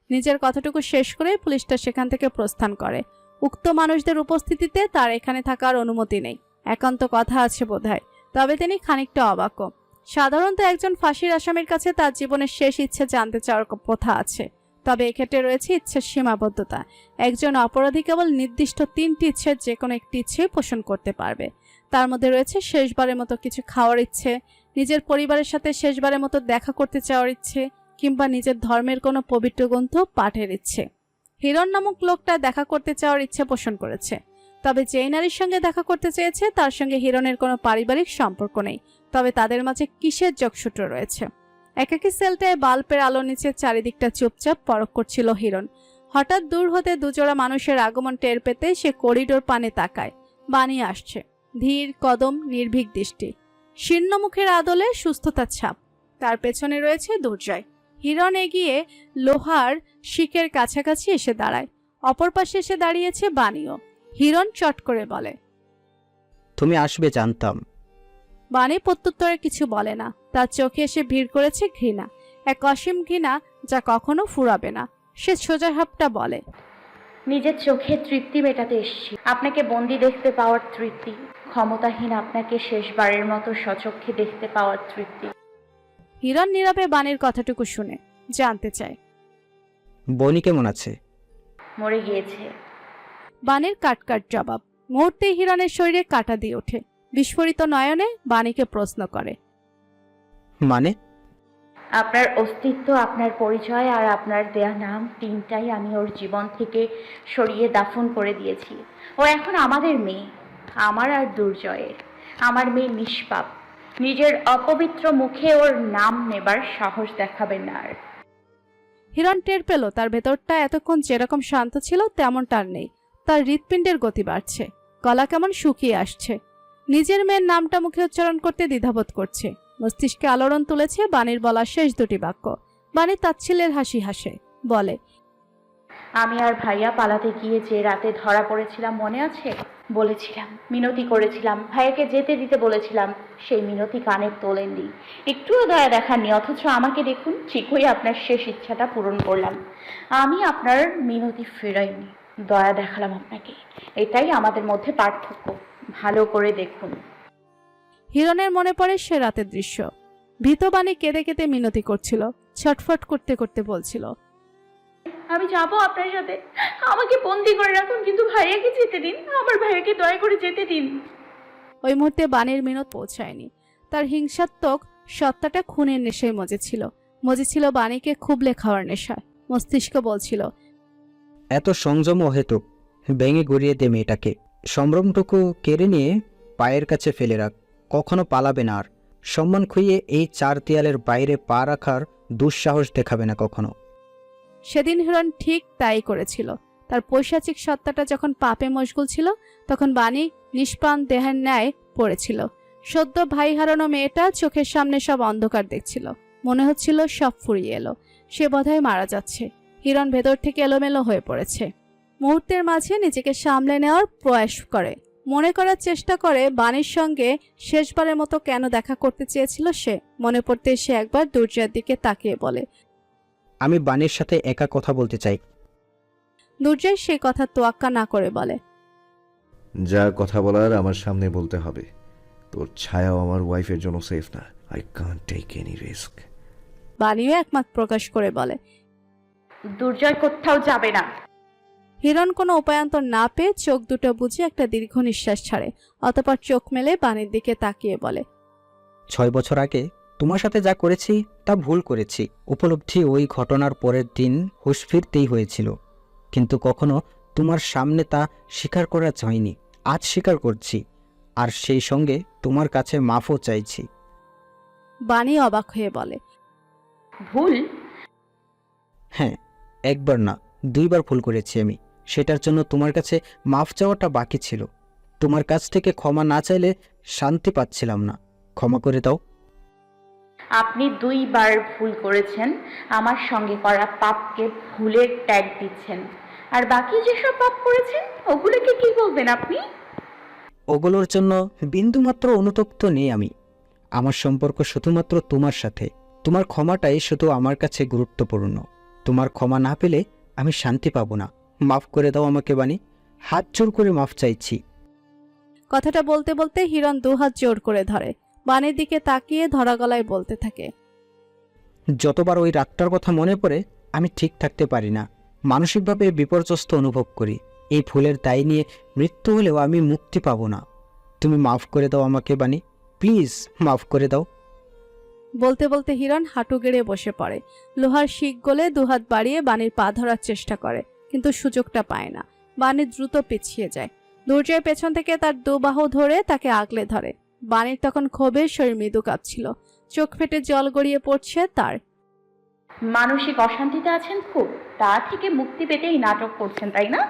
নিজের কথাটুকু শেষ করে পুলিশটা সেখান থেকে প্রস্থান করে। উক্ত মানুষদের উপস্থিতিতে তার এখানে থাকার অনুমতি নেই, একান্ত কথা আছে বোধহয়। তবে তিনি খানিকটা অবাকও। সাধারণত একজন ফাঁসির আসামির কাছে তার জীবনের শেষ ইচ্ছে জানতে চাওয়ার প্রথা আছে, তবে এক্ষেত্রে রয়েছে ইচ্ছের সীমাবদ্ধতা। একজন অপরাধী কেবল নির্দিষ্ট 3টি ইচ্ছের যে কোনো একটি ইচ্ছেই পোষণ করতে পারবে। তার মধ্যে রয়েছে শেষবারের মতো কিছু খাওয়ার ইচ্ছে, নিজের পরিবারের সাথে শেষবারের মতো দেখা করতে চাওয়ার ইচ্ছে, কিংবা নিজের ধর্মের কোনো পবিত্র গ্রন্থ পাঠের ইচ্ছে। হিরণ নামক লোকটা দেখা করতে চাওয়ার ইচ্ছে পোষণ করেছে। তবে যেই নারীর সঙ্গে দেখা করতে চেয়েছে তার সঙ্গে হিরণের কোনো পারিবারিক সম্পর্ক নেই, তবে তাদের মাঝে কিসের যোগসূত্র রয়েছে। একাকী সেলটায় বাল্বের আলো নিচে চারিদিকটা চুপচাপ পরখ করছিল হিরণ। হঠাৎ দূর হতে দুজোড়া মানুষের আগমন টের পেতে সে করিডোর পানে তাকায়। বাণী আসছে, ধীর কদম, নির্ভীক দৃষ্টি, শীর্ণ মুখের আদলে সুস্থতার ছাপ। তার পেছনে রয়েছে দুর্জয়। হিরণ এগিয়ে লোহার শিকের কাছাকাছি এসে দাঁড়ায়। অপর পাশে এসে দাঁড়িয়েছে বাণীও। হিরণ চট করে বলে, তুমি আসবে জানতাম। বাণী প্রত্যুত্তরে কিছু বলে না। তার চোখে এসে ভিড় করেছে ঘৃণা, এক অসীম ঘৃণা যা কখনো ফুরাবে না। সে সোজা হাপটা বলে, নিজের চোখে তৃপ্তি মেটাতে এসেছি, আপনাকে বন্দি দেখতে পাওয়ার তৃপ্তি, ক্ষমতাহীন আপনাকে শেষবারের মতো সচক্ষে দেখতে পাওয়ার তৃপ্তি। হিরণ নীরবে বাণীর কথাটুকু শুনে জানতে চায়, বনি কেমন আছে? মরে গিয়েছে। বাণীর কাটকাট জবাব। মুহূর্তে হিরণের শরীরে কাঁটা দিয়ে ওঠে। বিস্ফোরিত নয়নে বাণীকে প্রশ্ন করে, মানে? আপনার অস্তিত্ব, আপনার পরিচয় আর আপনার দেয়া নাম, 3টাই আমি ওর জীবন থেকে সরিয়ে দাফন করে দিয়েছি। ও এখন আমাদের মেয়ে, আমার আর দুর্জয়ের। আমার মেয়ে নিষ্পাপ, নিজের অপবিত্র মুখে ওর নাম নেবার সাহস দেখাবেন না আর। হিরণ টের পেল তার ভেতরটা এতক্ষণ যেরকম শান্ত ছিল তেমনটা আর নেই। তার হৃৎপিণ্ডের গতি বাড়ছে, গলা কেমন শুকিয়ে আসছে। নিজের মেয়ের নামটা মুখে উচ্চারণ করতে দ্বিধাবোধ করছে। মস্তিষ্কে আলোড়ন তুলেছে বাণীর বলা শেষ দুটি বাক্য। বাণী তাচ্ছিল্যের হাসি হাসে, বলে, আমি আর ভাইয়া পালাতে গিয়ে যে রাতে ধরা পড়েছিলাম মনে আছে? বলেছিলাম, মিনতি করেছিলাম, ভাইয়াকে যেতে দিতে বলেছিলাম। সেই মিনতি কানে তোলেননি, একটুও দয়া দেখাননি। অথচ আমাকে দেখুন, ঠিকই আপনার শেষ ইচ্ছাটা পূরণ করলাম। আমি আপনার মিনতি ফেরাইনি, দয়া দেখালাম আপনাকে। এটাই আমাদের মধ্যে পার্থক্য, ভালো করে দেখুন। হিরণের মনে পড়ে সে রাতের দৃশ্য। ভীত বাণী কেঁদে কেঁদে মিনতি করছিল, ছটফট করতে করতে বলছিল, আমি যাবো আপনার সাথে, আমাকে বন্দি করে রাখুন, কিন্তু ভাইয়াকে যেতে দিন, আমার ভাইয়াকে দয়া করে যেতে দিন। ওই মুহূর্তে বাণীর মিনত পৌঁছায়নি। তার হিংসাত্মক সত্তাটা খুনের নেশায় মজেছিল বাণীকে খুবলে খাওয়ার নেশায়। মস্তিষ্ক বলছিল, এত সংযম অহেতুক, ভেঙে গড়িয়ে দে মেয়েটাকে। সম্ভ্রমটুকু কেড়ে নিয়ে পায়ের কাছে ফেলে রাখ, কখনো পালাবে না আর। সম্মান খুইয়ে এই 4 দেয়ালের বাইরে পা রাখার দুঃসাহস দেখাবে না কখনো। সেদিন হিরণ ঠিক তাই করেছিল। তার পৈশাচিক সত্তাটা যখন পাপে মশগুল ছিল, তখন বাণী নিষ্প্রাণ দেহের ন্যায় পড়েছিল। সদ্য ভাই হারানো মেয়েটা চোখের সামনে সব অন্ধকার দেখছিল। মনে হচ্ছিল সব ফুরিয়ে এলো, সে বোধহয় মারা যাচ্ছে। হিরণ ভেতর থেকে এলোমেলো হয়ে পড়েছে। মুহূর্তের মাঝে নিজেকে সামলে নেওয়ার প্রয়াস করে, মনে করার চেষ্টা করে বাণীর সঙ্গে শেষবারের মতো কেন দেখা করতে চেয়েছিল সে। মনে পড়তে সে একবার দুর্জয়ের দিকে তাকিয়ে বলে, আমি বাণীর সাথে একা কথা বলতে চাই। দুর্জয় সে কথা তোয়াক্কা না করে বলে, যা কথা বলার আমার সামনে বলতে হবে। তোর ছায়াও আমার ওয়াইফের জন্য সেফ না। I can't take any risk. বাণীও একমত প্রকাশ করে বলে, দুর্জয় কোথাও যাবে না। হিরণ কোনো উপায়ান্তর না পেয়ে চোখ দুটো বুঝে একটা দীর্ঘ নিঃশ্বাস ছাড়ে। অতঃপর চোখ মেলে বাণীর দিকে তাকিয়ে বলে, 6 বছর আগে তোমার সাথে যা করেছি তা ভুল করেছি। উপলব্ধি ওই ঘটনার পরের দিন হুঁশ ফিরতেই হয়েছিল, কিন্তু কখনো তোমার সামনে তা স্বীকার করা যায়নি। আজ স্বীকার করছি, আর সেই সঙ্গে তোমার কাছে মাফও চাইছি। বাণী অবাক হয়ে বলে, ভুল? হ্যাঁ, একবার না 2 বার ভুল করেছি আমি। সেটার জন্য তোমার কাছে মাফ চাওয়াটা বাকি ছিল। তোমার কাছ থেকে ক্ষমা না চাইলে শান্তি পাচ্ছিলাম না। ক্ষমা করে দাও। আপনি 2 বার ভুল করেছেন, আমার সঙ্গে করা পাপকে ভুলের ট্যাগ দিচ্ছেন। আর বাকি যেসব পাপ করেছেন ওগুলোকে কি বলবেন আপনি? ওগুলোর জন্য বিন্দুমাত্র অনুতপ্ত নেই আমি। আমার সম্পর্ক শুধুমাত্র তোমার সাথে। তোমার ক্ষমাটাই শুধু আমার কাছে গুরুত্বপূর্ণ। তোমার ক্ষমা না পেলে আমি শান্তি পাবো না। মাফ করে দাও আমাকে বানি, হাত জোর করে মাফ চাইছি। কথাটা বলতে বলতে হিরণ দুহাত জোর করে ধরে। বাণীর দিকে তাকিয়ে ধরা গলায় বলতে থাকে, যতবার ওই রাতটার কথা মনে পড়ে আমি ঠিক থাকতে পারি না, মানসিকভাবে বিপর্যস্ত অনুভব করি। এই ভুলের দায় নিয়ে মৃত্যু হলেও আমি মুক্তি পাবো না। তুমি মাফ করে দাও আমাকে বানি, প্লিজ মাফ করে দাও। বলতে বলতে হিরণ হাঁটু গেড়ে বসে পড়ে। লোহার শিক গলে দুহাত বাড়িয়ে বাণীর পা ধরার চেষ্টা করে, কিন্তু সুযোগটা পায় না। বাণী দ্রুত পিছিয়ে যায়। দুর্জয় পেছন থেকে তার দুবাহু ধরে তাকে আগলে ধরে। বাণীর তখন ক্ষোভে শরীর মৃদু কাঁপছিল, চোখ ফেটে জল গড়িয়ে পড়ছে তার। মানসিক অশান্তিতে আছেন খুব, তা থেকে মুক্তি পেতেই নাটক করছেন তাই না?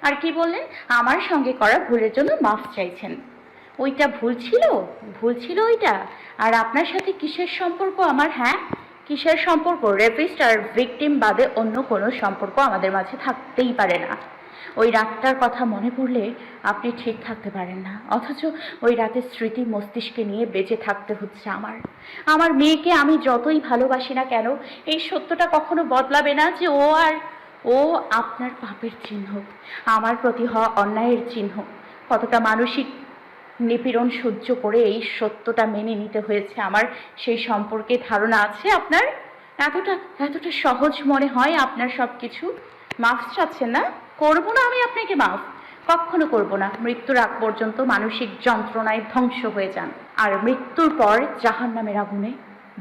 আর কি বললেন? আমার সঙ্গে করা ভুলের জন্য মাফ চাইছেন। ওইটা ভুল ছিল? ভুল ছিল ওইটা? আর আপনার সাথে কিসের সম্পর্ক আমার? হ্যাঁ, কিসের সম্পর্ক? রেপিস্ট আর ভিকটিম বাদে অন্য কোনো সম্পর্ক আমাদের মাঝে থাকতেই পারে না। ওই রাতটার কথা মনে পড়লে আপনি ঠিক থাকতে পারেন না, অথচ ওই রাতের স্মৃতি মস্তিষ্কে নিয়ে বেঁচে থাকতে হচ্ছে আমার। আমার মেয়েকে আমি যতই ভালোবাসি না কেন, এই সত্যটা কখনো বদলাবে না যে ও আপনার পাপের চিহ্ন, আমার প্রতি হওয়া অন্যায়ের চিহ্ন। কতটা মানসিক নিপীড়ন সহ্য করে এই সত্যটা মেনে নিতে হয়েছে আমার, সেই সম্পর্কে ধারণা আছে আপনার? এতটা এতটা সহজ মনে হয় আপনার সব কিছু? মাফ চাচ্ছেন না? করবো না আমি আপনাকে মাফ, কখনো করবো না। মৃত্যুর আগ পর্যন্ত মানসিক যন্ত্রণায় ধ্বংস হয়ে যান, আর মৃত্যুর পর জাহান্নামের আগুনে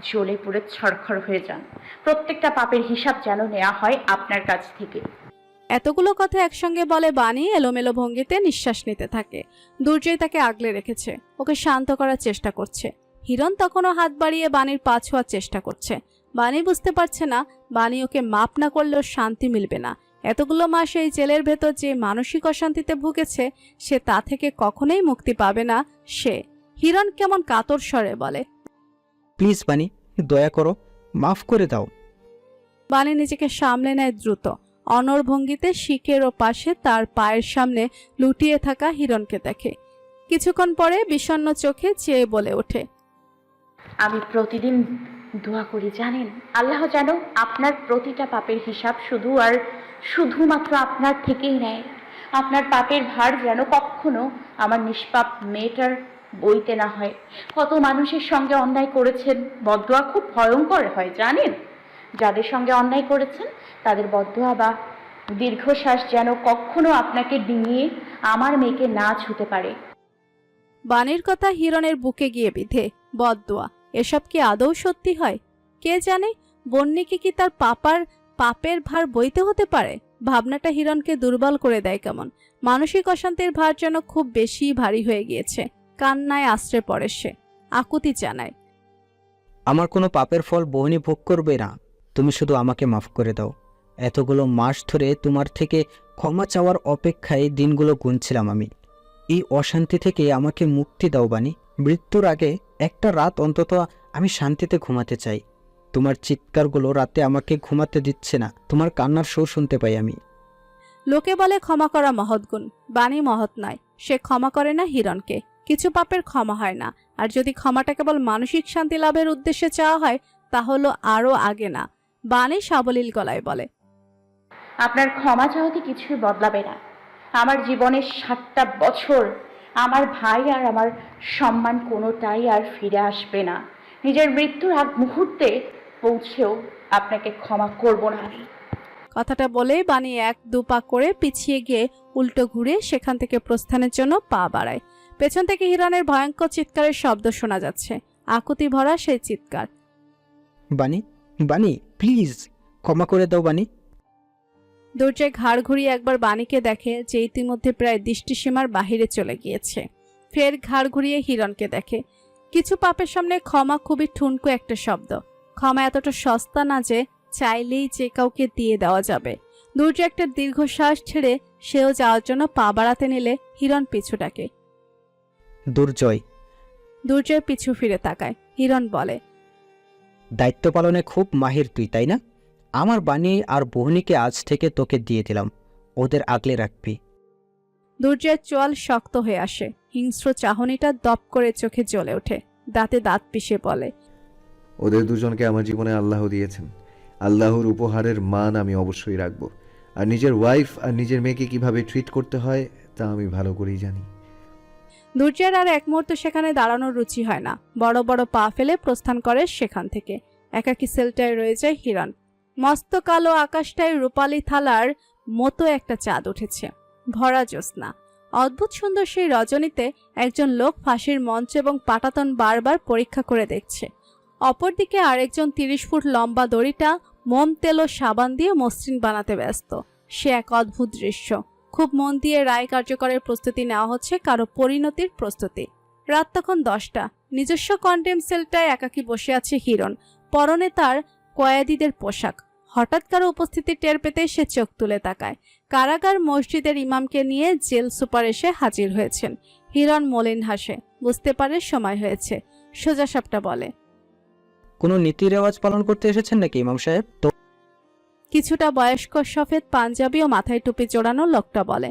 জ্বলে পুড়ে ছড়খড় হয়ে যান। প্রত্যেকটা পাপের হিসাব যেন নেওয়া হয় আপনার কাছ থেকে। এতগুলো কথা একসঙ্গে বলে বাণী এলোমেলো ভঙ্গিতে নিঃশ্বাস নিতে থাকে। দুর্জয় তাকে আগলে রেখেছে, ওকে শান্ত করার চেষ্টা করছে। হিরণ তখনও হাত বাড়িয়ে বাণীর পা ছোঁয়ার চেষ্টা করছে। বাণী বুঝতে পারছে না, বাণী ওকে মাপ না করলেও শান্তি মিলবে না। এতগুলো মাস এই জেলের ভেতর যে মানসিক অশান্তিতে ভুগেছে, সে তা থেকে কখনোই মুক্তি পাবে না সে। হিরণ কেমন কাতর স্বরে বলে, প্লিজ বানি, দয়া করো, মাফ করে দাও। বাণী নিজেকে সামলে নেয় দ্রুত। অনড় ভঙ্গিতে শিকের ও পাশে তার পায়ের সামনে লুটিয়ে থাকা হিরণকে দেখে। কিছুক্ষণ পরে বিষণ্ণ চোখে চেয়ে বলে ওঠে, আমি প্রতিদিন দোয়া করি জানেন, আল্লাহ যেন আপনার প্রতিটা পাপের হিসাব শুধুমাত্র আপনার থেকেই নেয়। আপনার পাপের ভার যেন কখনো আমার নিষ্পাপ মেয়েটার বইতে না হয়। কত মানুষের সঙ্গে অন্যায় করেছেন, বদদোয়া খুব ভয়ঙ্কর হয় জানেন। যাদের সঙ্গে অন্যায় করেছেন তাদের বদদোয়া বা দীর্ঘশ্বাস যেন কখনো আপনাকে ডিঙিয়ে আমার মেয়েকে না ছুতে পারে। বাণীর কথা হিরণের বুকে গিয়ে বিধে। বদদোয়া, এসব কি আদৌ সত্যি হয়? কে জানে, বন্যিকে কি তার পাপের ভার বইতে হতে পারে? ভাবনাটা হিরণকে দুর্বল করে দেয় কেমন। মানসিক অশান্তির ভার যেন খুব বেশি ভারী হয়ে গিয়েছে। কান্নায় আশ্রে পড়ে সে, আকুতি জানায়, আমার কোনো পাপের ফল বহনি ভোগ করবে না, তুমি শুধু আমাকে মাফ করে দাও। এতগুলো মাস ধরে তোমার থেকে ক্ষমা চাওয়ার অপেক্ষায় দিনগুলো গুনছিলাম আমি। এই অশান্তি থেকে আমাকে মুক্তি দাও বানি। মৃত্যুর আগে একটা রাত অন্তত আমি শান্তিতে ঘুমাতে চাই। তোমার চিৎকারগুলো রাতে আমাকে ঘুমাতে দিচ্ছে না, তোমার কান্নার শো শুনতে পাই আমি। লোকে বলে ক্ষমা করা মহৎ গুণ, বাণী মহৎ নয়। সে ক্ষমা করে না হিরণকে। কিছু পাপের ক্ষমা হয় না। আর যদি ক্ষমাটা কেবল মানসিক শান্তি লাভের উদ্দেশ্যে চাওয়া হয়, তাহলে আরও আগে না। বাণী সাবলীল গলায় বলে, আপনার ক্ষমা চাওয়াতে কিছুই বদলাবে না। আমার জীবনের 7টা বছর, আমার ভাই আর আমার সম্মান কোনোটাই আর ফিরে আসবে না। নিজের মৃত্যুর আগ মুহূর্তে পৌঁছেও আপনাকে ক্ষমা করব না আমি। কথাটা বলেই বাণী 1-2 পা করে পিছিয়ে গিয়ে উল্টো ঘুরে সেখান থেকে প্রস্থানের জন্য পা বাড়ায়। পেছন থেকে হিরণের ভয়ঙ্কর চিৎকারের শব্দ শোনা যাচ্ছে, আকুতি ভরা সেই চিৎকার। বানি, বানি প্লিজ ক্ষমা করে দাও বানি। দুর্জয় ঘাড় ঘুরিয়ে একবার বাণীকে দেখে, যে ইতিমধ্যে প্রায় দৃষ্টিসীমার বাহিরে চলে গিয়েছে। ফের ঘাড় ঘুরিয়ে হিরণকে দেখে। কিছু পাপের সামনে ক্ষমা খুবই ঠুনকো একটা শব্দ। ক্ষমা এতটা সস্তা না যে চাইলেই যে কাউকে দিয়ে দেওয়া যাবে। দুর্জয় একটা দীর্ঘশ্বাস ছেড়ে সেও যাওয়ার জন্য পা বাড়াতে নিলে হিরণ পিছু ডাকে। দুর্জয়। দুর্জয় পিছু ফিরে তাকায়। হিরণ বলে, দায়িত্ব পালনে খুব মাহির তুই, তাই না? আমার বানি আর বহনিকে আজ থেকে তোকে দিয়ে দিলাম, ওদের আগলে রাখবি। দুর্জয়ের চোয়াল শক্ত হয়ে আসে। হিংস্র চাহনিটা দপ করে চোখে জ্বলে ওঠে। দাঁতে দাঁত পিষে বলে, ওদের দুজনকে আমার জীবনে আল্লাহ দিয়েছেন, আল্লাহর উপহারের মান আমি অবশ্যই রাখব। আর নিজের ওয়াইফ আর নিজের মেয়েকে কিভাবে ট্রিট করতে হয় তা আমি ভালো করেই জানি। দুর্জয়ের আর এক মুহূর্ত সেখানে দাঁড়ানোর রুচি হয় না। বড় বড় পা ফেলে প্রস্থান করে সেখান থেকে। একাকী সেলটায় রয়ে যায় হিরণ। মস্ত কালো আকাশটায় রূপালী থালার মতো একটা চাঁদ উঠেছে, ভরা জ্যোৎস্না। অদ্ভুত সুন্দর সেই রজনীতে একজন লোক ফাঁসির মঞ্চ এবং পাটাতন বারবার পরীক্ষা করে দেখছে। অপরদিকে আরেকজন 30 ফুট লম্বা দড়িটা মোম তেল ও সাবান দিয়ে মসৃণ বানাতে ব্যস্ত। সে এক অদ্ভুত দৃশ্য। খুব মন দিয়ে রায় কার্যকরের প্রস্তুতি নেওয়া হচ্ছে, কারো পরিণতির প্রস্তুতি। রাত তখন 10টা। নিজস্ব কন্ডেম সেলটায় একাকী বসে আছে হিরণ। পরনে তার কয়েদিদের পোশাক। হঠাৎ কারো উপস্থিতি টের পেতে সে চোখ তুলে তাকায়। কারাগার মসজিদের ইমামকে নিয়ে জেল সুপার এসে হাজির হয়েছেন। হিরণ মলিন হাসে, বুঝতে পারে সময় হয়েছে। সোজা সাপটা বলে, কোনো নীতি রেওয়াজ পালন করতে এসেছেন নাকি ইমাম সাহেব? তো কিছুটা বয়স্ক সফেদ পাঞ্জাবি ও মাথায় টুপি জোড়ানো লোকটা বলে।